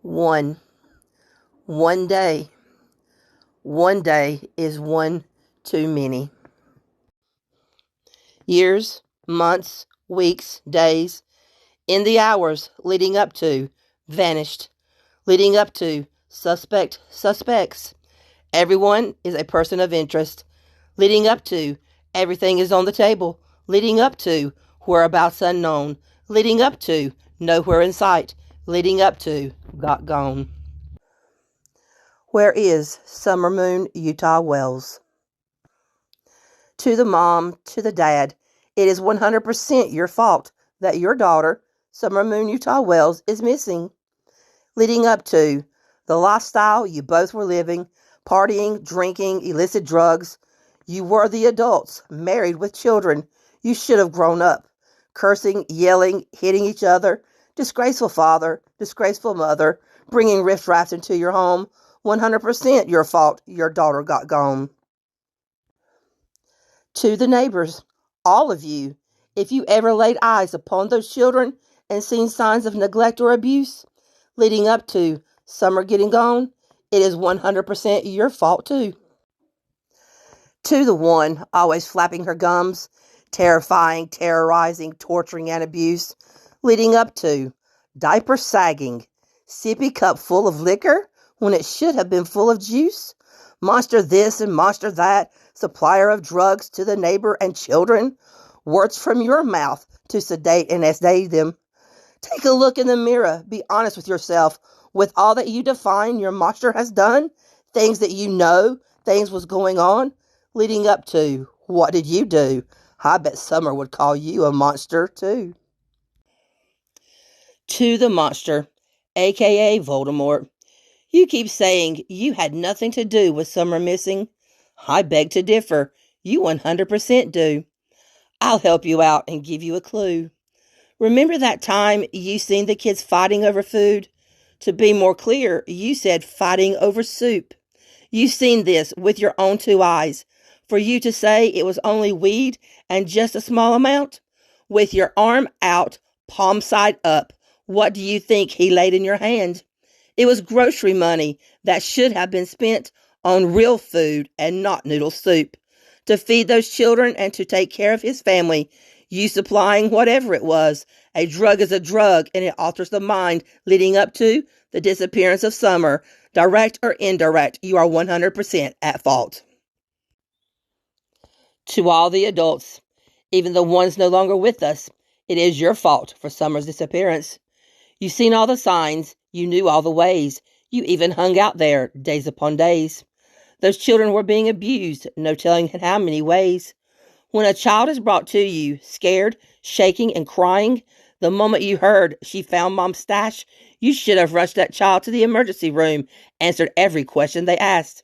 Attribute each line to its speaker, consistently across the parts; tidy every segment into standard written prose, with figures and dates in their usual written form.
Speaker 1: One. One day. One day is one too many. Years, months, weeks, days, in the hours leading up to vanished, leading up to suspects. Everyone is a person of interest, leading up to everything is on the table, leading up to whereabouts unknown, leading up to nowhere in sight, leading up to got gone. Where is Summer Moon Utah Wells? To the mom, to the dad, it is 100% your fault that your daughter, Summer Moon Utah Wells, is missing. Leading up to the lifestyle you both were living, partying, drinking, illicit drugs. You were the adults, married with children. You should have grown up. Cursing, yelling, hitting each other. Disgraceful father, disgraceful mother, bringing riffraff into your home. 100% your fault your daughter got gone. To the neighbors, all of you, if you ever laid eyes upon those children and seen signs of neglect or abuse leading up to Summer getting gone, it is 100% your fault too. To the one always flapping her gums, terrifying, terrorizing, torturing, and abuse, leading up to diaper sagging, sippy cup full of liquor when it should have been full of juice, monster this and monster that, supplier of drugs to the neighbor and children, words from your mouth to sedate and sedate them. Take a look in the mirror. Be honest with yourself. With all that you define your monster has done, things that you know, things was going on, leading up to, what did you do? I bet Summer would call you a monster too. To the monster, aka Voldemort. You keep saying you had nothing to do with Summer missing. I beg to differ. You 100% do. I'll help you out and give you a clue. Remember that time you seen the kids fighting over food? To be more clear, you said fighting over soup. You seen this with your own two eyes. For you to say it was only weed and just a small amount? With your arm out, palm side up, what do you think he laid in your hand? It was grocery money that should have been spent on real food and not noodle soup. To feed those children and to take care of his family, you supplying whatever it was. A drug is a drug and it alters the mind leading up to the disappearance of Summer. Direct or indirect, you are 100% at fault. To all the adults, even the ones no longer with us, it is your fault for Summer's disappearance. You seen all the signs, you knew all the ways, you even hung out there days upon days. Those children were being abused, no telling in how many ways. When a child is brought to you, scared, shaking, and crying, the moment you heard she found mom's stash, you should have rushed that child to the emergency room, answered every question they asked.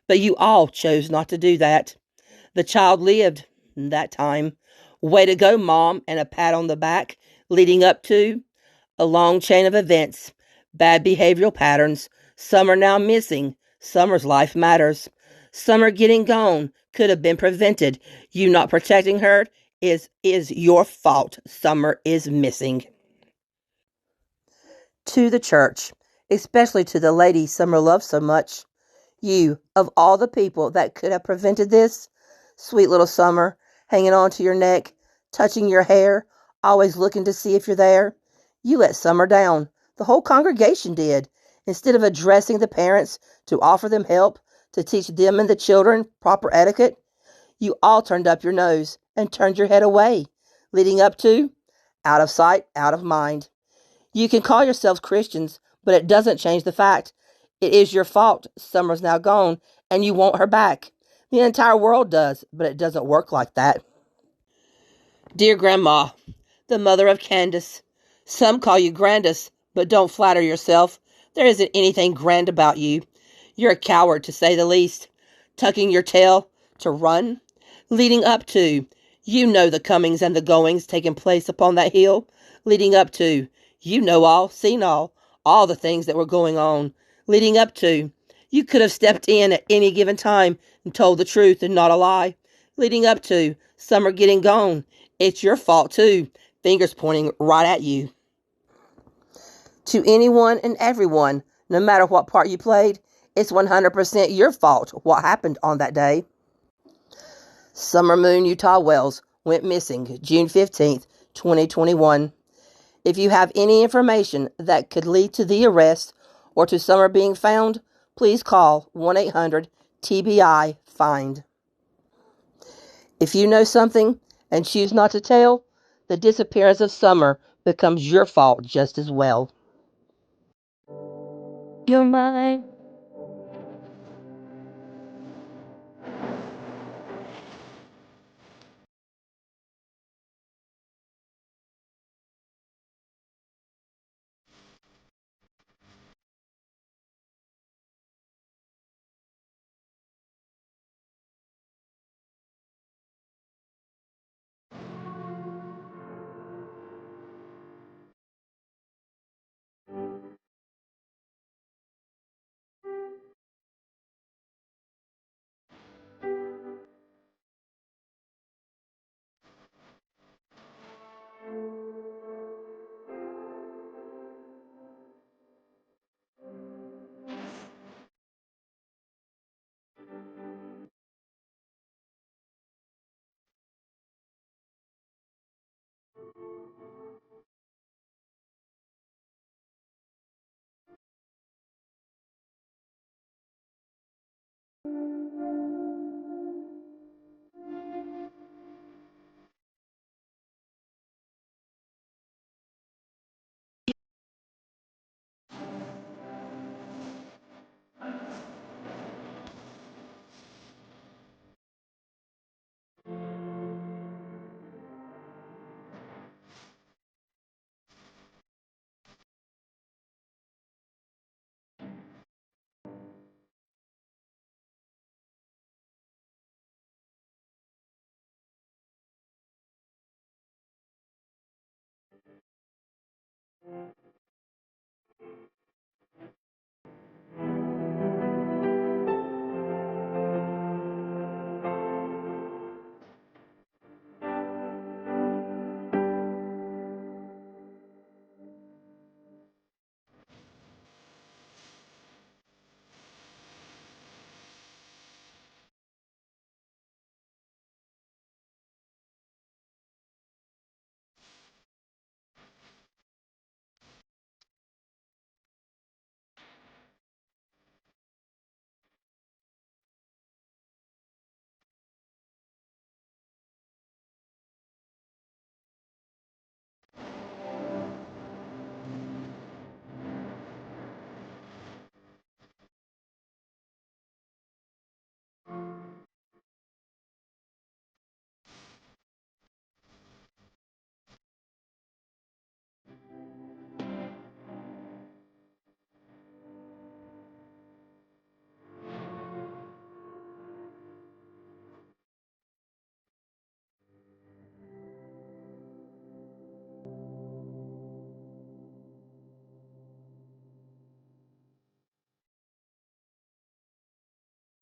Speaker 1: But you all chose not to do that. The child lived that time. Way to go, Mom, and a pat on the back, leading up to a long chain of events, bad behavioral patterns. Summer now missing. Summer's life matters. Summer getting gone could have been prevented. You not protecting her is your fault. Summer is missing. To the church, especially to the lady Summer loves so much. You, of all the people that could have prevented this, sweet little Summer, hanging on to your neck, touching your hair, always looking to see if you're there. You let Summer down. The whole congregation did. Instead of addressing the parents to offer them help, to teach them and the children proper etiquette, you all turned up your nose and turned your head away, leading up to out of sight, out of mind. You can call yourselves Christians, but it doesn't change the fact it is your fault Summer's now gone and you want her back. The entire world does, but it doesn't work like that. Dear Grandma, the mother of Candace, some call you Grandis, but don't flatter yourself. There isn't anything grand about you. You're a coward, to say the least. Tucking your tail to run, leading up to, you know the comings and the goings taking place upon that hill, leading up to, you know all, seen all the things that were going on, leading up to, you could have stepped in at any given time and told the truth and not a lie, leading up to, Summer getting gone. It's your fault too, fingers pointing right at you. To anyone and everyone, no matter what part you played, it's 100% your fault what happened on that day. Summer Moon Utah Wells went missing June 15th, 2021. If you have any information that could lead to the arrest or to Summer being found, please call 1-800-TBI-FIND. If you know something and choose not to tell, the disappearance of Summer becomes your fault just as well. You're mine.